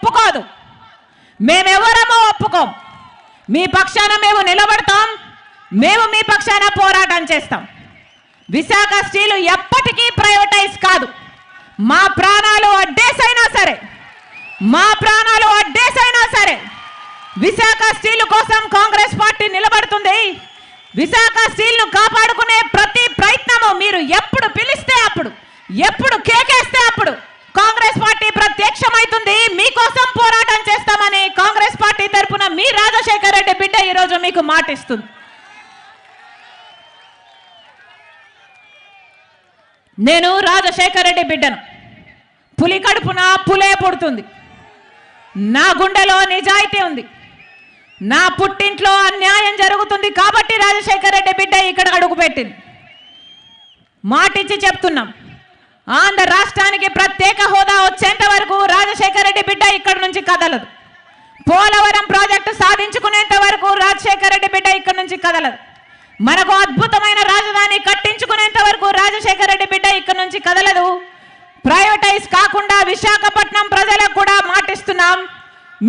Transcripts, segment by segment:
ఒప్పుకోదు. మేమెవరమో ఒప్పుకోం. మీ పక్షాన మేము నిలబడతాం. మేము మీ పక్షాన పోరాటం చేస్తాం. విశాఖ స్టీలు ఎప్పటికీ ప్రైవేటైజ్ కాదు. మా ప్రాణాలు అడ్డేసైనా సరే, మా ప్రాణాలు అడ్డేసైనా సరే విశాఖ స్టీల్ కోసం కాంగ్రెస్ పార్టీ నిలబడుతుంది. విశాఖ స్టీల్ను కాపాడుకునే ప్రతి ప్రయత్నము మీరు ఎప్పుడు పిలిస్తే అప్పుడు, ఎప్పుడు కేకేస్తే అప్పుడు కాంగ్రెస్ పార్టీ ప్రత్యక్షమవుతుంది. మీకోసం పోరాటం చేస్తామని కాంగ్రెస్ పార్టీ తరఫున మీ రాజశేఖర్ రెడ్డి బిడ్డ ఈరోజు మీకు మాటిస్తుంది. నేను రాజశేఖర్ రెడ్డి బిడ్డను. పులి కడుపున పులే పుడుతుంది. నా గుండెలో నిజాయితీ ఉంది. నా పుట్టింట్లో అన్యాయం జరుగుతుంది కాబట్టి రాజశేఖర్ రెడ్డి బిడ్డ ఇక్కడ అడుగుపెట్టింది. మాటిచ్చి చెప్తున్నాం, ఆంధ్ర రాష్ట్రానికి ప్రత్యేక హోదా వచ్చేంత వరకు రాజశేఖర్ రెడ్డి బిడ్డ ఇక్కడ నుంచి కదలదు. పోలవరం ప్రాజెక్టు సాధించుకునేంత వరకు రాజశేఖర్ రెడ్డి బిడ్డ ఇక్కడ నుంచి కదలదు. మనకు అద్భుతమైన రాజధాని కట్టించుకునేంత వరకు రాజశేఖర్ రెడ్డి బిడ్డ ఇక్కడ నుంచి కదలదు. ప్రైవేటైజ్ కాకుండా విశాఖపట్నం ప్రజలకు కూడా మాటిస్తున్నాం,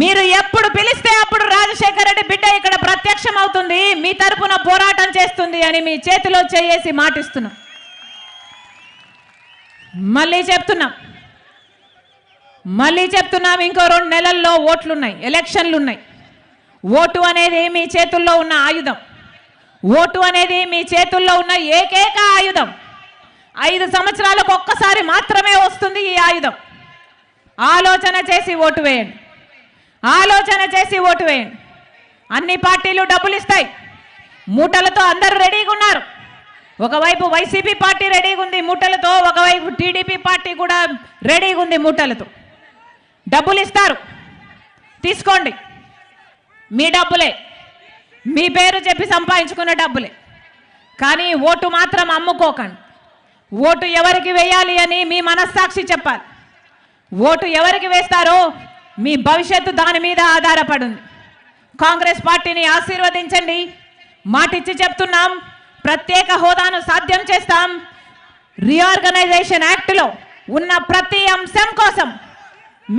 మీరు ఎప్పుడు పిలిస్తే అప్పుడు రాజశేఖర్ రెడ్డి బిడ్డ ఇక్కడ ప్రత్యక్షం అవుతుంది, మీ తరపున పోరాటం చేస్తుంది అని మీ చేతిలో చేసి మాటిస్తున్నాం. మళ్ళీ చెప్తున్నాం, ఇంకో 2 నెలల్లో ఓట్లున్నాయి, ఎలక్షన్లు ఉన్నాయి. ఓటు అనేది మీ చేతుల్లో ఉన్న ఆయుధం. ఓటు అనేది మీ చేతుల్లో ఉన్న ఏకైక ఆయుధం. 5 సంవత్సరాలకు ఒక్కసారి మాత్రమే వస్తుంది ఈ ఆయుధం. ఆలోచన చేసి ఓటు వేయండి. ఆలోచన చేసి ఓటు వేయండి. అన్ని పార్టీలు డబ్బులు ఇస్తాయి. మూటలతో అందరూ రెడీగా ఉన్నారు. ఒకవైపు వైసీపీ పార్టీ రెడీగా ఉంది మూటలతో, ఒకవైపు టీడీపీ పార్టీ కూడా రెడీగా ఉంది మూటలతో. డబ్బులు ఇస్తారు, తీసుకోండి. మీ డబ్బులే, మీ పేరు చెప్పి సంపాదించుకున్న డబ్బులే. కానీ ఓటు మాత్రం అమ్ముకోకండి. ఓటు ఎవరికి వేయాలి అని మీ మనస్సాక్షి చెప్పాలి. ఓటు ఎవరికి వేస్తారో మీ భవిష్యత్తు దాని మీద ఆధారపడి ఉంది. కాంగ్రెస్ పార్టీని ఆశీర్వదించండి. మాటిచ్చి చెప్తున్నాం, ప్రత్యేక హోదాను సాధ్యం చేస్తాం. రీఆర్గనైజేషన్ యాక్ట్లో ఉన్న ప్రతి అంశం కోసం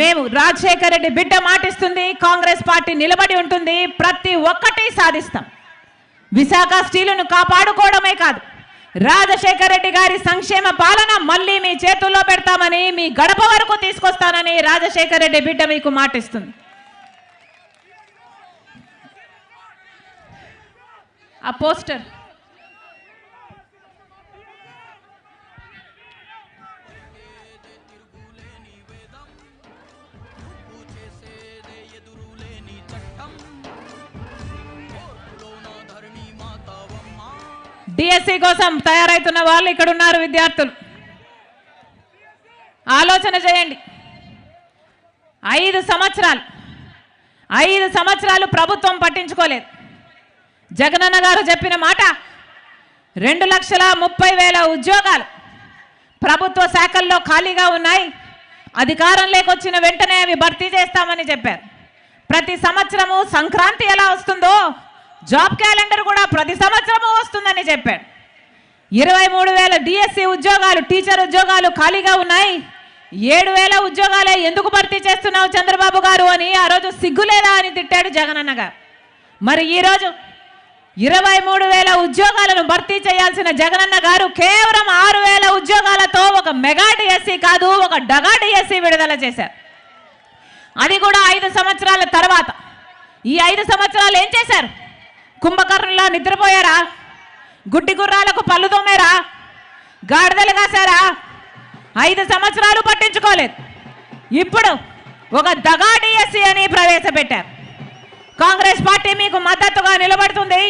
మేము రాజశేఖర్ రెడ్డి బిడ్డ మాటిస్తుంది, కాంగ్రెస్ పార్టీ నిలబడి ఉంటుంది. ప్రతి ఒక్కటి సాధిస్తాం. విశాఖ స్టీలును కాపాడుకోవడమే కాదు, రాజశేఖర్ రెడ్డి గారి సంక్షేమ పాలన మళ్ళీ మీ చేతుల్లో పెడతామని, మీ గడప వరకు తీసుకొస్తానని రాజశేఖర్ రెడ్డి బిడ్డ మీకు మాటిస్తుంది. ఆ పోస్టర్ డిఎస్సి కోసం తయారైతున్న వాళ్ళు ఇక్కడ ఉన్నారు. విద్యార్థులు ఆలోచన చేయండి. 5 సంవత్సరాలు ప్రభుత్వం పట్టించుకోలేదు. జగనన్న గారు చెప్పిన మాట 2,30,000 ఉద్యోగాలు ప్రభుత్వ శాఖల్లో ఖాళీగా ఉన్నాయి. అధికారంలోకి వచ్చిన వెంటనే అవి భర్తీ చేస్తామని చెప్పారు. ప్రతి సంవత్సరము సంక్రాంతి ఎలా వస్తుందో జాబ్ క్యాలెండర్ కూడా ప్రతి సంవత్సరము వస్తుందని చెప్పాడు. 23,000 డిఎస్సి ఉద్యోగాలు, టీచర్ ఉద్యోగాలు ఖాళీగా ఉన్నాయి. 7,000 ఉద్యోగాలే ఎందుకు భర్తీ చేస్తున్నావు చంద్రబాబు గారు అని ఆ రోజు సిగ్గులేదా అని తిట్టాడు జగనన్న గారు. మరి ఈరోజు 23,000 ఉద్యోగాలను భర్తీ చేయాల్సిన జగనన్న గారు కేవలం 6,000 ఉద్యోగాలతో ఒక మెగా డిఎస్సి కాదు, ఒక డగా డిఎస్సి విడుదల చేశారు. అది కూడా 5 సంవత్సరాల తర్వాత. ఈ 5 సంవత్సరాలు ఏం చేశారు? కుంభకర్ణులా నిద్రపోయారా? గుడ్డి గుర్రాలకు పళ్ళు తోమేరా? గాడిదలు కాసారా? 5 సంవత్సరాలు పట్టించుకోలేదు. ఇప్పుడు ఒక దగా డిఎస్సి అని ప్రవేశపెట్టారు. కాంగ్రెస్ పార్టీ మీకు మద్దతుగా నిలబడుతుంది.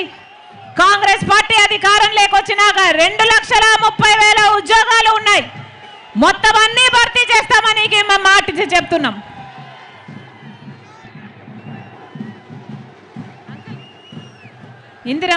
కాంగ్రెస్ పార్టీ అధికారం లేకొచ్చినాక 2,30,000 ఉద్యోగాలు ఉన్నాయి. మొత్తం అన్ని భర్తీ చేస్తామని మేము మాటిచ్చి చెప్తున్నాం. ఇందిరా